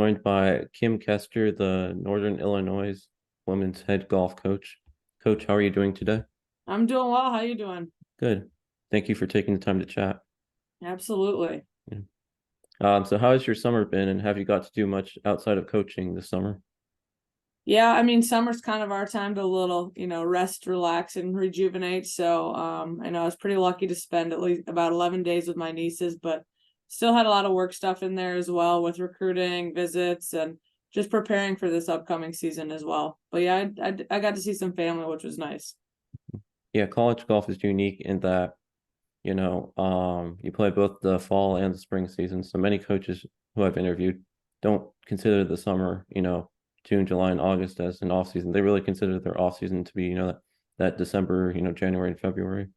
joined by Kim Kester, the Northern Illinois women's head golf coach. Coach, how are you doing today? I'm doing well. How you doing? Good. Thank you for taking the time to chat. Absolutely. Yeah. So how has your summer been, and have you got to do much outside of coaching this summer? Yeah, I mean, summer's kind of our time to little, rest, relax, and rejuvenate. So, I know I was pretty lucky to spend at least about 11 days with my nieces, but still had a lot of work stuff in there as well with recruiting, visits, and just preparing for this upcoming season as well. But yeah, I got to see some family, which was nice. Yeah, college golf is unique in that, you play both the fall and the spring season. So many coaches who I've interviewed don't consider the summer, June, July, and August as an off season. They really consider their off season to be, that December, January and February.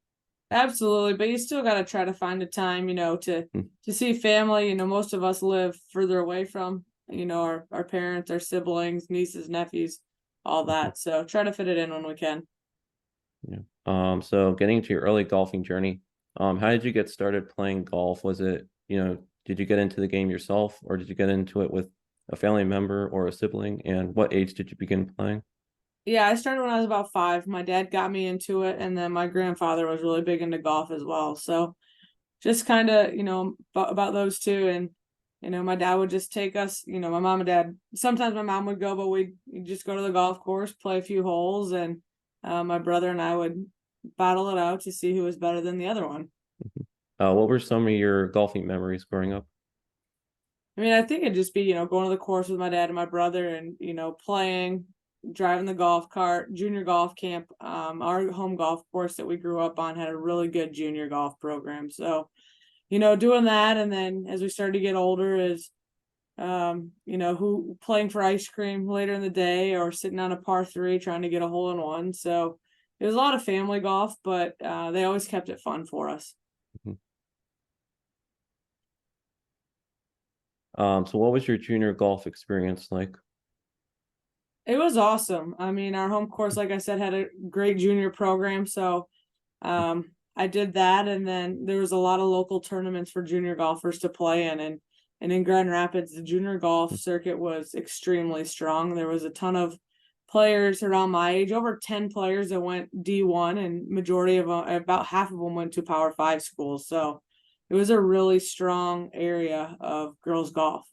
Absolutely, but you still got to try to find a time, to Mm. to see family. Most of us live further away from, our parents, our siblings, nieces, nephews, all Mhm. that. So try to fit it in when we can. Yeah. So getting to your early golfing journey, how did you get started playing golf? Was it, did you get into the game yourself, or did you get into it with a family member or a sibling? And what age did you begin playing? Yeah, I started when I was about 5. My dad got me into it, and then my grandfather was really big into golf as well. So just kind of, about those two. And, my dad would just take us, my mom and dad, sometimes my mom would go, but we'd just go to the golf course, play a few holes, and my brother and I would battle it out to see who was better than the other one. What were some of your golfing memories growing up? I mean, I think it'd just be, going to the course with my dad and my brother and, playing, driving the golf cart, junior golf camp. Our home golf course that we grew up on had a really good junior golf program. So, doing that. And then as we started to get older, is who playing for ice cream later in the day or sitting on a par three trying to get a hole in one. So it was a lot of family golf, but they always kept it fun for us. Mhm. So what was your junior golf experience like? It was awesome. I mean, our home course, like I said, had a great junior program. So I did that, and then there was a lot of local tournaments for junior golfers to play in, and in Grand Rapids, the junior golf circuit was extremely strong. There was a ton of players around my age, over 10 players that went D1, and majority of them, about half of them, went to Power Five schools. So it was a really strong area of girls golf.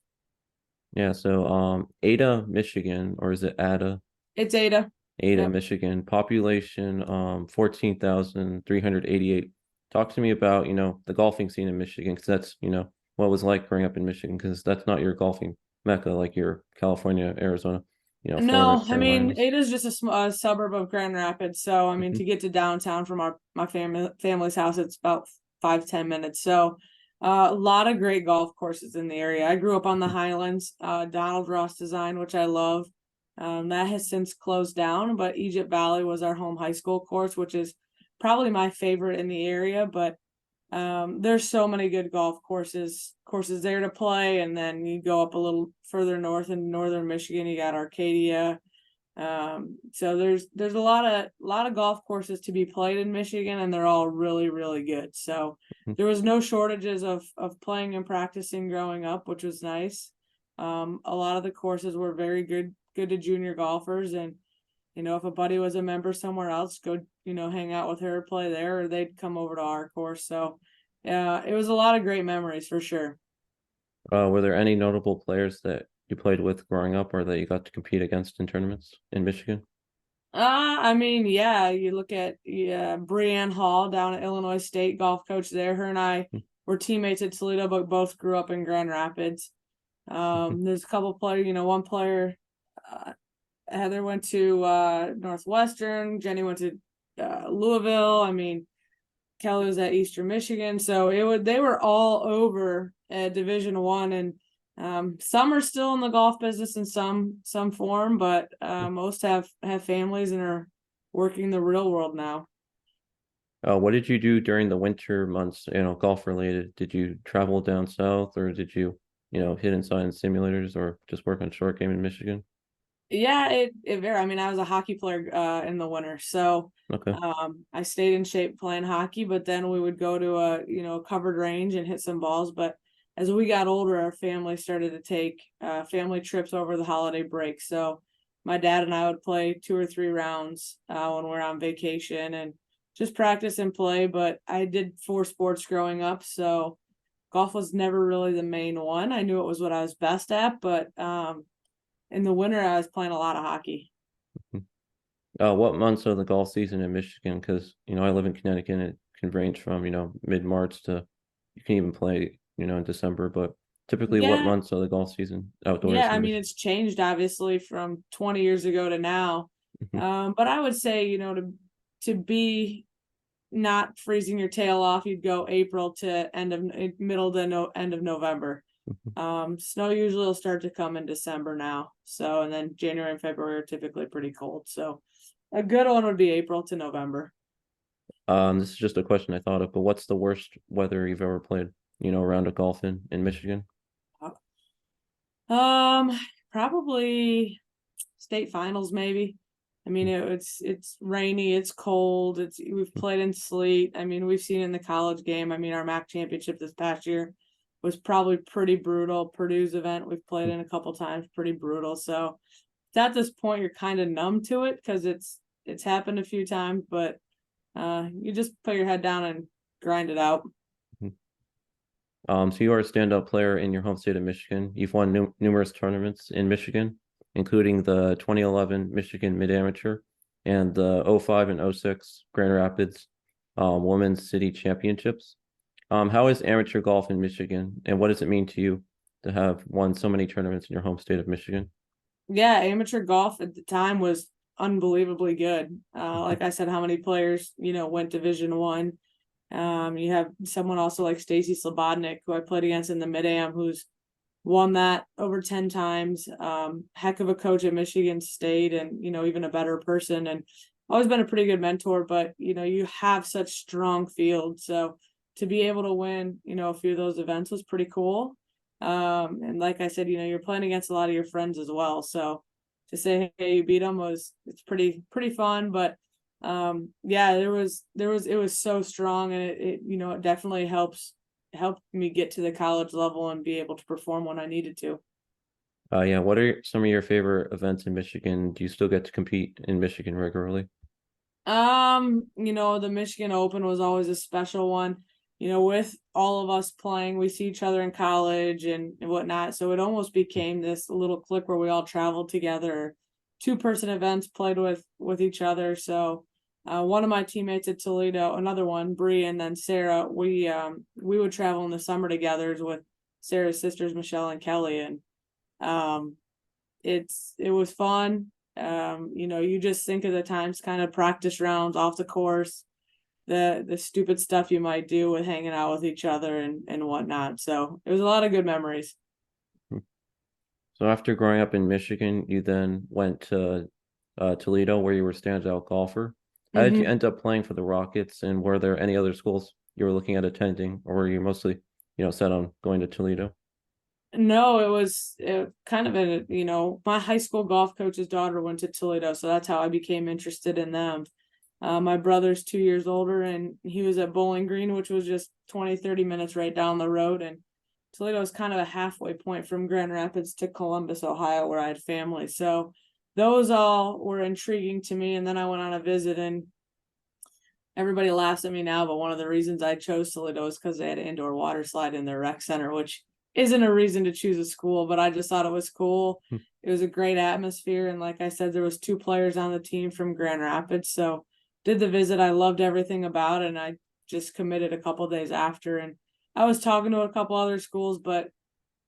Yeah, so Ada, Michigan, or is it Ada? It's Ada. Ada, Yep. Michigan, population 14,388. Talk to me about, the golfing scene in Michigan, because that's, what it was like growing up in Michigan, because that's not your golfing mecca like your California, Arizona, Florida, No, I mean, Carolinas. Ada's just a suburb of Grand Rapids. So, I mean, Hmm. to get to downtown from my family's house, it's about 5-10 minutes. So, a lot of great golf courses in the area. I grew up on the Highlands, Donald Ross design, which I love. That has since closed down, but Egypt Valley was our home high school course, which is probably my favorite in the area. But there's so many good golf courses there to play, and then you go up a little further north in northern Michigan, you got Arcadia. So there's a lot of golf courses to be played in Michigan, and they're all really really good. So there was no shortages of playing and practicing growing up, which was nice. A lot of the courses were very good to junior golfers, and if a buddy was a member somewhere else, go, hang out with her, play there, or they'd come over to our course. So, yeah, it was a lot of great memories for sure. Were there any notable players that you played with growing up or that you got to compete against in tournaments in Michigan? I mean, yeah, you look at Brianne Hall down at Illinois State, golf coach there. Her and I were teammates at Toledo, but both grew up in Grand Rapids. There's a couple players, one player, uh, Heather went to Northwestern, Jenny went to Louisville. I mean, Kelly was at Eastern Michigan, so they were all over at Division 1, and some are still in the golf business in some form, but most have families and are working the real world now. What did you do during the winter months, golf related? Did you travel down south or did you, hit inside in simulators or just work on short game in Michigan? Yeah, it very. I mean, I was a hockey player in the winter, so Okay. I stayed in shape playing hockey. But then we would go to a covered range and hit some balls. But as we got older, our family started to take family trips over the holiday break. So my dad and I would play 2 or 3 rounds when we're on vacation and just practice and play. But I did 4 sports growing up, so golf was never really the main one. I knew it was what I was best at, but in the winter I was playing a lot of hockey. What months of the golf season in Michigan? Because I live in Connecticut and it can range from mid-March to you can even play in December. But typically, what Yeah, months of the golf season yeah. outdoors I in mean, Michigan? it's changed obviously from 20 years ago to now. But I would say, to be not freezing your tail off, you'd go April to middle to end of November. Snow usually will start to come in December now. So, and then January and February are typically pretty cold. So a good one would be April to November. This is just a question I thought of, but what's the worst weather you've ever played? Around a golf in Michigan? Um, Probably state finals, maybe. I mean, it's rainy, it's cold, we've played in sleet. I mean, we've seen in the college game. I mean, our MAC championship this past year was probably pretty brutal. Purdue's event we've played in a couple times, pretty brutal. So at this point, you're kind of numb to it because it's happened a few times, but you just put your head down and grind it out. So you are a standout player in your home state of Michigan. You've won numerous tournaments in Michigan, including the 2011 Michigan Mid-Amateur and the '05 and '06 Grand Rapids Women's City Championships. How is amateur golf in Michigan, and what does it mean to you to have won so many tournaments in your home state of Michigan? Yeah, amateur golf at the time was unbelievably good. Like I said, how many players, went Division 1. You have someone also like Stacy Slobodnik, who I played against in the Mid-Am, who's won that over 10 times. Heck of a coach at Michigan State, and even a better person, and always been a pretty good mentor. But you have such strong field, so to be able to win a few of those events was pretty cool. And like I said, you're playing against a lot of your friends as well, so to say hey you beat them it's pretty fun. But yeah, it was so strong, and it definitely helped me get to the college level and be able to perform when I needed to. Yeah, what are some of your favorite events in Michigan? Do you still get to compete in Michigan regularly? The Michigan Open was always a special one. With all of us playing, we see each other in college and whatnot. So it almost became this little clique where we all traveled together, 2-person events played with each other. So one of my teammates at Toledo, another one, Bree, and then Sarah, we would travel in the summer together with Sarah's sisters, Michelle and Kelly, and um it was fun. You just think of the times, kind of practice rounds off the course, the stupid stuff you might do with hanging out with each other and whatnot. So it was a lot of good memories. So after growing up in Michigan, you then went to Toledo, where you were standout golfer. How did you Hmm. end up playing for the Rockets, and were there any other schools you were looking at attending, or were you mostly, set on going to Toledo? No, it was kind of my high school golf coach's daughter went to Toledo, so that's how I became interested in them. My brother's 2 years older, and he was at Bowling Green, which was just 20-30 minutes right down the road. And Toledo is kind of a halfway point from Grand Rapids to Columbus, Ohio, where I had family. So those all were intriguing to me. And then I went on a visit, and everybody laughs at me now, but one of the reasons I chose Toledo is because they had an indoor water slide in their rec center, which isn't a reason to choose a school, but I just thought it was cool. Hmm. It was a great atmosphere, and like I said, there was 2 players on the team from Grand Rapids, so did the visit. I loved everything about it, and I just committed a couple days after. And I was talking to a couple other schools, but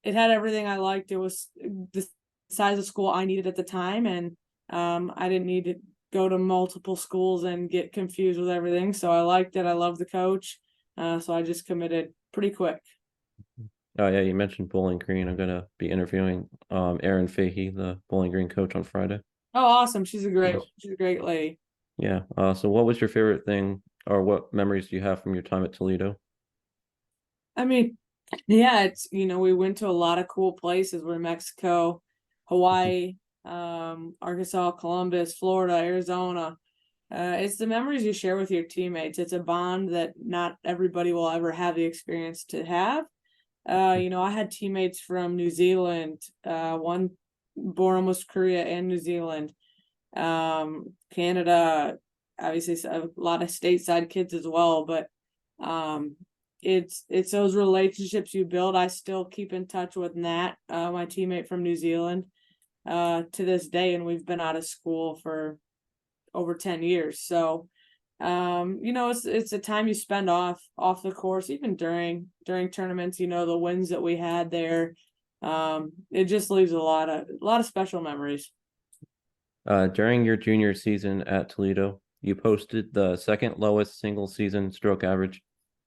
it had everything I liked. It was the size of school I needed at the time, and I didn't need to go to multiple schools and get confused with everything. So I liked it. I loved the coach. So I just committed pretty quick. Oh yeah, you mentioned Bowling Green. I'm gonna be interviewing Erin Fahey, the Bowling Green coach, on Friday. Oh, awesome. Yes. She's a great lady. Yeah. So what was your favorite thing, or what memories do you have from your time at Toledo? I mean, yeah, we went to a lot of cool places. We're in Mexico, Hawaii, Arkansas, Columbus, Florida, Arizona. It's the memories you share with your teammates. It's a bond that not everybody will ever have the experience to have. I had teammates from New Zealand, one born almost Korea and New Zealand, Canada, obviously a lot of stateside kids as well, but um, it's those relationships you build. I still keep in touch with Nat, my teammate from New Zealand, to this day, and we've been out of school for over 10 years. So it's a time you spend off the course, even during tournaments, the wins that we had there. It just leaves a lot of special memories. During your junior season at Toledo, you posted the second lowest single season stroke average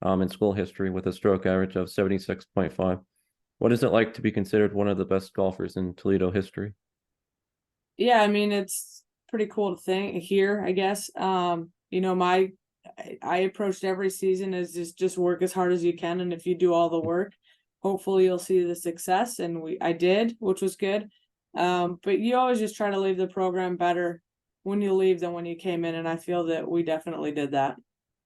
in school history with a stroke average of 76.5. What is it like to be considered one of the best golfers in Toledo history? Yeah, I mean, it's pretty cool to think here, I guess. I approached every season as just work as hard as you can, and if you do all the work, hopefully you'll see the success. And I did, which was good. But you always just try to leave the program better when you leave than when you came in, and I feel that we definitely did that.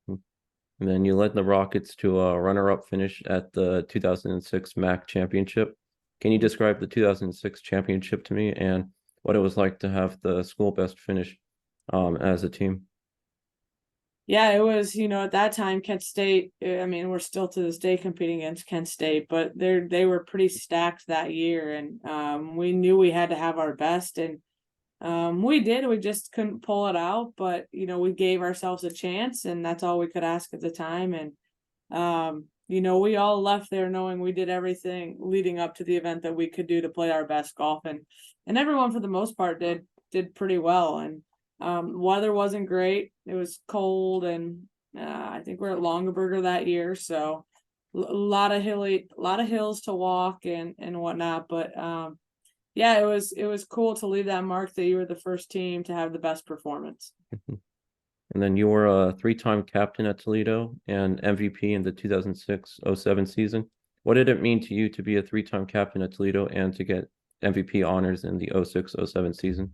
And then you led the Rockets to a runner-up finish at the 2006 MAC championship. Can you describe the 2006 championship to me and what it was like to have the school best finish as a team? Yeah, it was, at that time, Kent State, I mean, we're still to this day competing against Kent State, but they were pretty stacked that year, and we knew we had to have our best, and we did. We just couldn't pull it out, but we gave ourselves a chance, and that's all we could ask at the time. And we all left there knowing we did everything leading up to the event that we could do to play our best golf, and everyone for the most part did pretty well. And weather wasn't great. It was cold, and I think we're at Longaberger that year, so a lot of hills to walk and whatnot. But yeah, it was cool to leave that mark that you were the first team to have the best performance. And then you were a three-time captain at Toledo and MVP in the 2006-07 season. What did it mean to you to be a three-time captain at Toledo and to get MVP honors in the 06-07 season?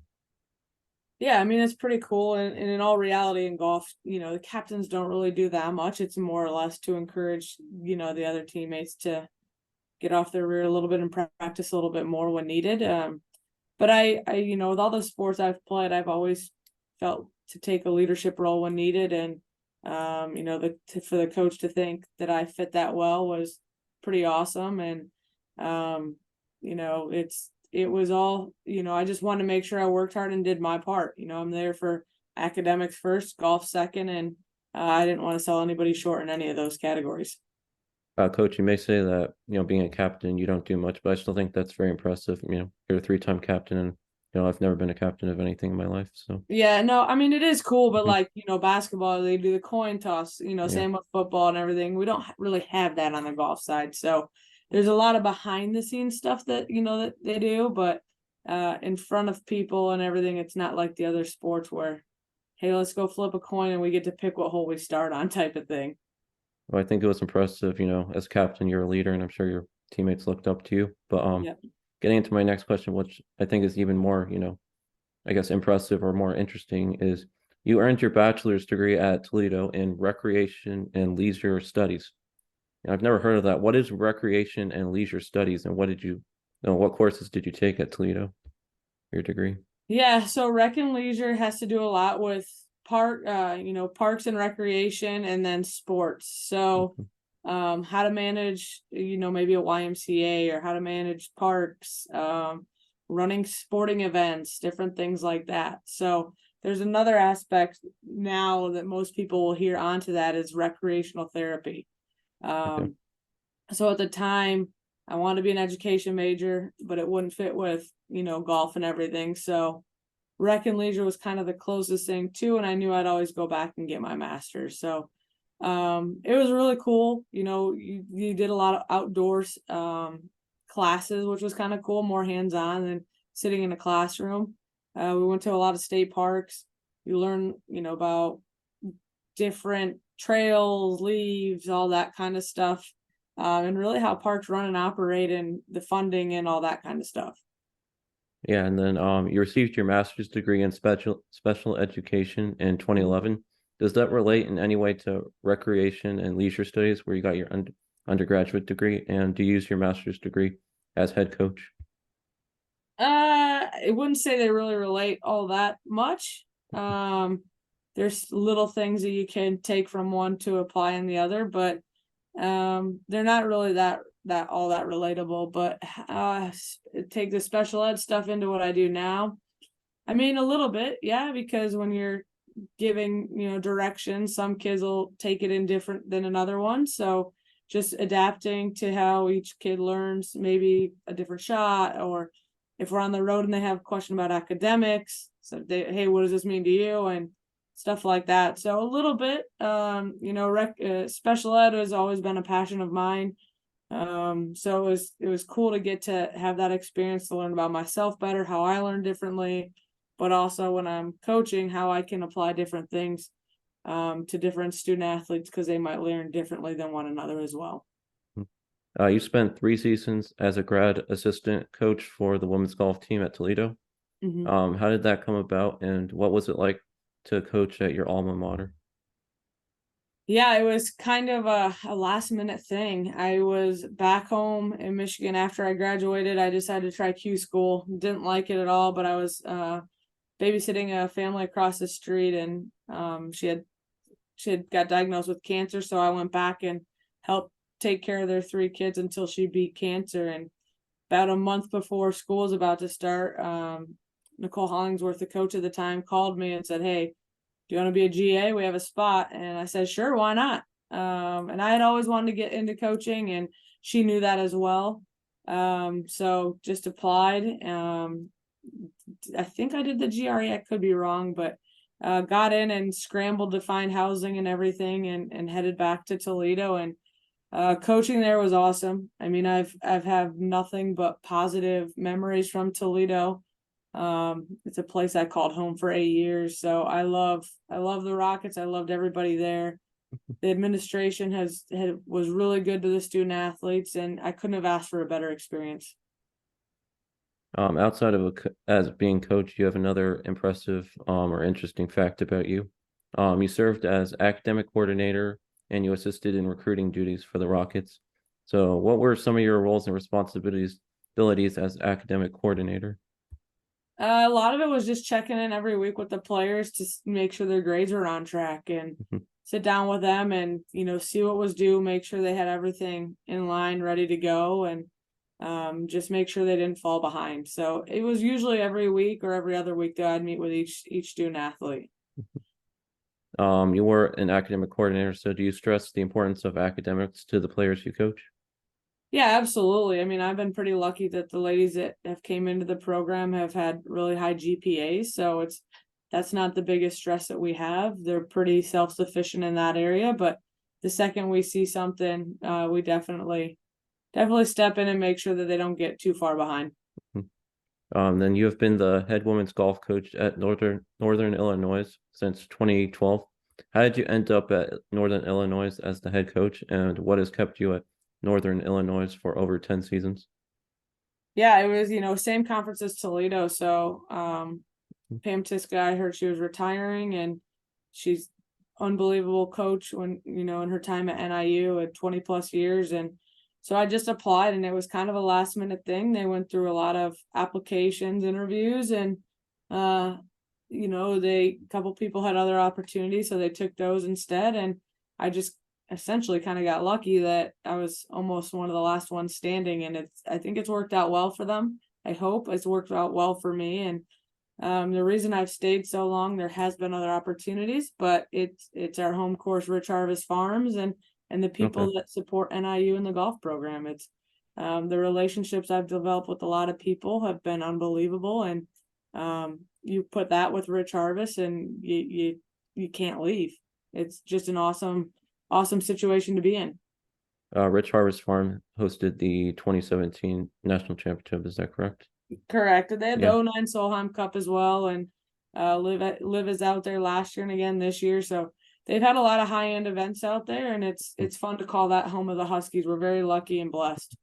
Yeah, I mean, it's pretty cool. And in all reality in golf, the captains don't really do that much. It's more or less to encourage, the other teammates to get off their rear a little bit and practice a little bit more when needed. But with all the sports I've played, I've always felt to take a leadership role when needed. And, for the coach to think that I fit that well was pretty awesome. And, it was all, I just wanted to make sure I worked hard and did my part. I'm there for academics first, golf second, and I didn't want to sell anybody short in any of those categories. Coach, you may say that, being a captain, you don't do much, but I still think that's very impressive. You're a three-time captain, and, I've never been a captain of anything in my life. So, Yeah, no, I mean, it is cool, but like, basketball, they do the coin toss, yeah. same with football and everything. We don't really have that on the golf side. So there's a lot of behind the scenes stuff that, that they do, but in front of people and everything, it's not like the other sports where, hey, let's go flip a coin and we get to pick what hole we start on type of thing. Well, I think it was impressive, as captain, you're a leader, and I'm sure your teammates looked up to you. But Yeah. getting into my next question, which I think is even more, I guess impressive or more interesting, is you earned your bachelor's degree at Toledo in recreation and leisure studies. And I've never heard of that. What is recreation and leisure studies, and what courses did you take at Toledo, your degree? Yeah, so rec and leisure has to do a lot with parks and recreation, and then sports. So how to manage, maybe a YMCA, or how to manage parks, running sporting events, different things like that. So there's another aspect now that most people will hear onto that is recreational therapy. Okay. So at the time I wanted to be an education major, but it wouldn't fit with, golf and everything. So rec and leisure was kind of the closest thing too. And I knew I'd always go back and get my master's. So it was really cool. You did a lot of outdoors classes, which was kind of cool, more hands-on than sitting in a classroom. We went to a lot of state parks. You learn, about different trails, leaves, all that kind of stuff, and really how parks run and operate, and the funding and all that kind of stuff. Yeah, and then you received your master's degree in special education in 2011. Does that relate in any way to recreation and leisure studies, where you got your undergraduate degree? And do you use your master's degree as head coach? I wouldn't say they really relate all that much. There's little things that you can take from one to apply in the other, but they're not really that all that relatable. But take the special ed stuff into what I do now. I mean, a little bit, yeah, because when you're giving, direction, some kids will take it in different than another one. So just adapting to how each kid learns, maybe a different shot, or if we're on the road and they have a question about academics, so hey, what does this mean to you? And stuff like that. So a little bit, special ed has always been a passion of mine. So it was cool to get to have that experience to learn about myself better, how I learn differently, but also when I'm coaching, how I can apply different things to different student athletes because they might learn differently than one another as well. You spent 3 seasons as a grad assistant coach for the women's golf team at Toledo. Hmm. How did that come about, and what was it like to coach at your alma mater? Yeah, it was kind of a last minute thing. I was back home in Michigan after I graduated. I decided to try Q school. Didn't like it at all, but I was babysitting a family across the street, and she had got diagnosed with cancer. So I went back and helped take care of their 3 kids until she beat cancer. And about a month before school was about to start, Nicole Hollingsworth, the coach at the time, called me and said, "Hey, do you want to be a GA? We have a spot." And I said, "Sure, why not?" And I had always wanted to get into coaching, and she knew that as well. So just applied. I think I did the GRE. I could be wrong, but got in and scrambled to find housing and everything, and headed back to Toledo. And coaching there was awesome. I mean, I've had nothing but positive memories from Toledo. It's a place I called home for 8 years. So I love the Rockets. I loved everybody there. The administration was really good to the student athletes, and I couldn't have asked for a better experience. Outside of as being coach, you have another impressive or interesting fact about you. You served as academic coordinator and you assisted in recruiting duties for the Rockets. So, what were some of your roles and responsibilities as academic coordinator? A lot of it was just checking in every week with the players to make sure their grades were on track, and sit down with them and see what was due, make sure they had everything in line, ready to go, and just make sure they didn't fall behind. So it was usually every week or every other week that I'd meet with each student athlete. You were an academic coordinator, so do you stress the importance of academics to the players you coach? Yeah, absolutely. I mean, I've been pretty lucky that the ladies that have came into the program have had really high GPAs, so that's not the biggest stress that we have. They're pretty self-sufficient in that area, but the second we see something, we definitely step in and make sure that they don't get too far behind. Then you have been the head women's golf coach at Northern Illinois since 2012. How did you end up at Northern Illinois as the head coach, and what has kept you at Northern Illinois for over 10 seasons? Yeah, it was, same conference as Toledo. So Pam Tiska, I heard she was retiring, and she's unbelievable coach when, in her time at NIU at 20 plus years. And so I just applied, and it was kind of a last minute thing. They went through a lot of applications, interviews, and a couple people had other opportunities, so they took those instead. And I just essentially kind of got lucky that I was almost one of the last ones standing, and I think it's worked out well for them. I hope it's worked out well for me. And the reason I've stayed so long, there has been other opportunities, but it's our home course, Rich Harvest Farms, and the Okay. people that support NIU in the golf program. It's the relationships I've developed with a lot of people have been unbelievable, and you put that with Rich Harvest, and you can't leave. It's just an awesome situation to be in. Rich Harvest Farm hosted the 2017 national championship. Is that correct? Correct. They had the Yeah. '09 Solheim Cup as well, and Liv is out there last year and again this year. So they've had a lot of high end events out there, and it's fun to call that home of the Huskies. We're very lucky and blessed.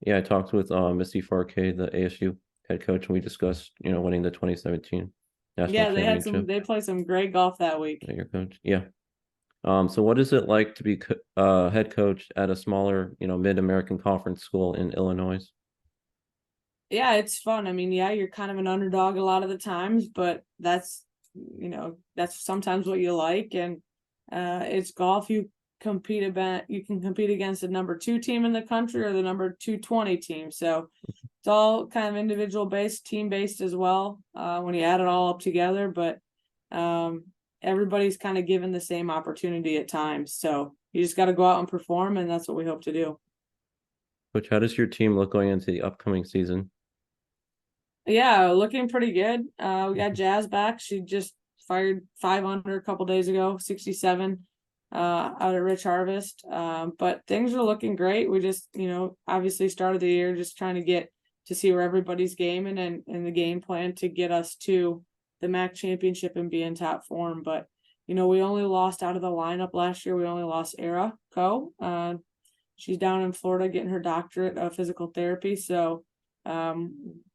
Yeah, I talked with Missy Farkay, the ASU head coach, and we discussed, winning the 2017 national Yeah, championship. they played some great golf that week. Your coach. Yeah. So what is it like to be head coach at a smaller, mid-American conference school in Illinois? Yeah, it's fun. I mean, yeah, you're kind of an underdog a lot of the times, but that's sometimes what you like. And it's golf. You can compete against the number 2 team in the country or the number 220 team. So it's all kind of individual based, team based as well, when you add it all up together. But um, everybody's kind of given the same opportunity at times. So you just got to go out and perform, and that's what we hope to do. Coach, how does your team look going into the upcoming season? Yeah, looking pretty good. We got Jazz back. She just fired 5 under a couple days ago, 67 out at Rich Harvest. But things are looking great. We just, obviously started the year just trying to get to see where everybody's gaming and the game plan to get us to the MAC championship and be in top form. But, we only lost out of the lineup last year. We only lost Era Co. She's down in Florida getting her doctorate of physical therapy. So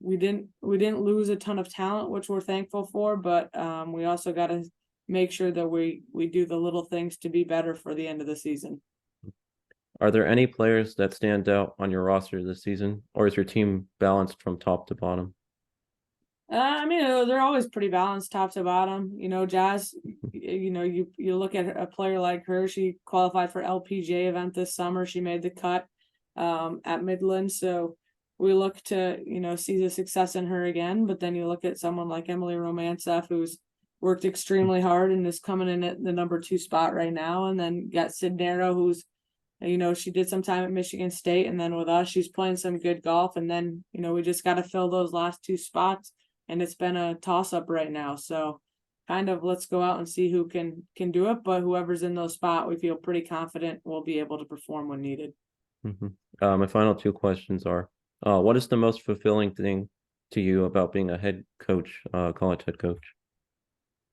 we didn't lose a ton of talent, which we're thankful for, but we also got to make sure that we do the little things to be better for the end of the season. Are there any players that stand out on your roster this season, or is your team balanced from top to bottom? I mean, they're always pretty balanced, top to bottom. Jazz. You look at a player like her. She qualified for LPGA event this summer. She made the cut at Midland, so we look to see the success in her again. But then you look at someone like Emily Romanceff, who's worked extremely hard and is coming in at the number 2 spot right now, and then got Sid Nero, who's she did some time at Michigan State, and then with us she's playing some good golf, and then we just got to fill those last 2 spots, and it's been a toss up right now. So kind of let's go out and see who can do it, but whoever's in those spot, we feel pretty confident will be able to perform when needed. My final 2 questions are, what is the most fulfilling thing to you about being a head coach, college head coach?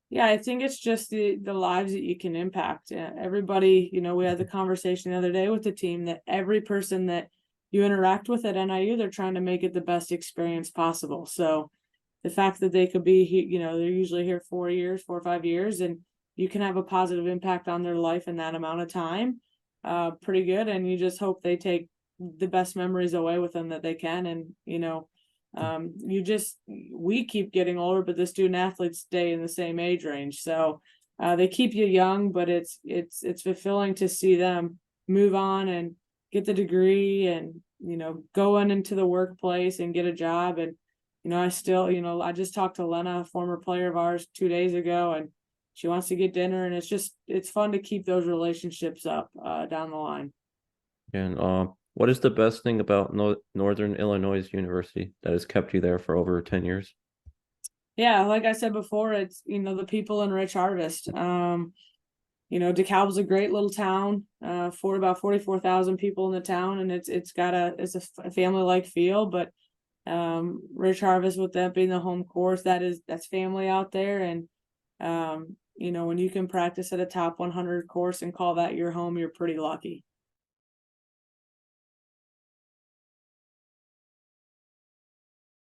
Yeah, I think it's just the lives that you can impact. Everybody, we had the conversation the other day with the team that every person that you interact with at NIU, they're trying to make it the best experience possible. So the fact that they could be here, they're usually here 4 years, 4 or 5 years, and you can have a positive impact on their life in that amount of time, pretty good. And you just hope they take the best memories away with them that they can. And, we keep getting older, but the student athletes stay in the same age range. So they keep you young, but it's fulfilling to see them move on and get the degree and, go into the workplace and get a job. And, I just talked to Lena, a former player of ours, 2 days ago, and she wants to get dinner. And it's fun to keep those relationships up down the line. And what is the best thing about Northern Illinois University that has kept you there for over 10 years? Yeah, like I said before, it's the people in Rich Harvest. DeKalb's a great little town, for about 44,000 people in the town, and it's a family like feel. But Rich Harvest, with that being the home course, that's family out there. And when you can practice at a top 100 course and call that your home, you're pretty lucky.